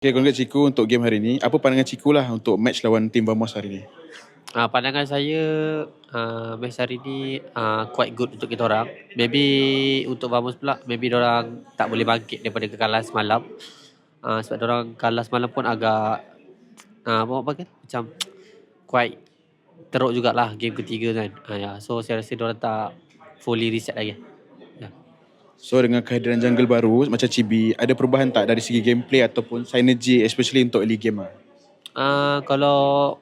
Okay, congrats Ciku untuk game hari ni. Apa pandangan Ciku lah untuk match lawan tim Vamos hari ni? Pandangan saya match hari ni quite good untuk kita orang. Maybe untuk Vamos pula, maybe orang tak boleh bangkit daripada kekalahan semalam. Sebab orang kalah semalam pun agak apa kan? Macam quite teruk jugalah game ketiga kan. Ya. So saya rasa orang tak fully reset lagi. Ya. So dengan kehadiran jungle baru macam Chibi, ada perubahan tak dari segi gameplay ataupun synergy especially untuk early game lah? Kalau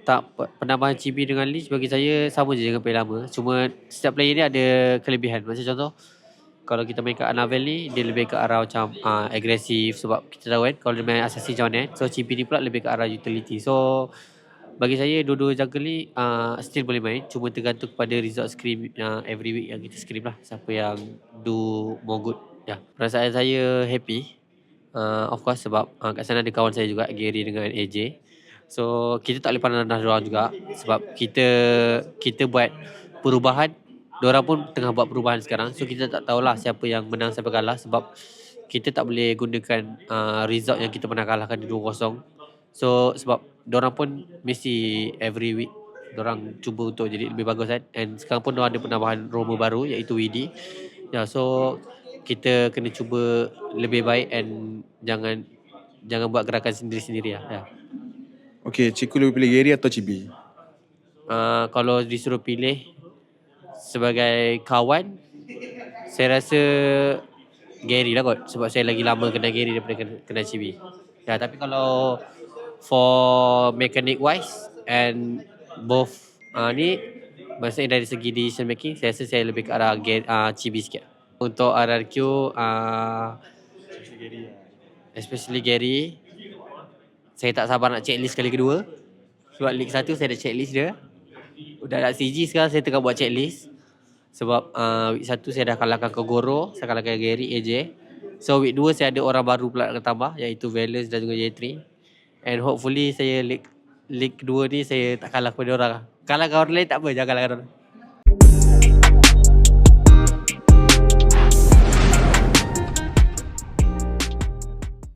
tak penambahan chibi dengan Leech bagi saya sama je dengan player lama. Cuma setiap player ni ada kelebihan. Macam contoh, kalau kita main kat Annabelle ni, dia lebih ke arah macam agresif. Sebab kita tahu kan, kalau dia main assassin macam mana. So chibi ni pula lebih ke arah utility. So bagi saya dua-dua jungle ni still boleh main. Cuma tergantung kepada result scrim every week yang kita scrim lah. Siapa yang do more good. Ya, perasaan saya happy. Of course sebab kat sana ada kawan saya juga, Gary dengan AJ. So kita tak boleh pandang rendah diorang juga sebab kita buat perubahan, diorang pun tengah buat perubahan sekarang. So kita tak tahulah siapa yang menang siapa kalah sebab kita tak boleh gunakan result yang kita pernah kalahkan di 2-0. So sebab diorang pun mesti every week diorang cuba untuk jadi lebih bagus kan. And sekarang pun diorang ada penambahan Roma baru iaitu WD. Ya, so kita kena cuba lebih baik and jangan buat gerakan sendiri-sendiri lah. Ya. Okay, Ciku lebih pilih Gary atau Chibi? Kalau disuruh pilih sebagai kawan, saya rasa Gary lah kot. Sebab saya lagi lama kenal Gary daripada kenal Chibi. Ya, tapi kalau for mechanic wise and both ni, maksudnya dari segi decision making, saya rasa saya lebih ke arah Chibi sikit. Untuk RRQ, especially Gary, saya tak sabar nak checklist kali kedua. Sebab League 1 saya dah checklist dia. Udah nak CG sekarang saya tengah buat checklist. Sebab week 1 saya dah kalahkan Kogoro, saya kalahkan Gary, AJ. So week 2 saya ada orang baru pula akan tambah, iaitu Valence dan juga J3. And hopefully saya League 2 ni saya tak kalah kepada orang. Kalahkan orang lain tak apa, jangan kalahkan orang.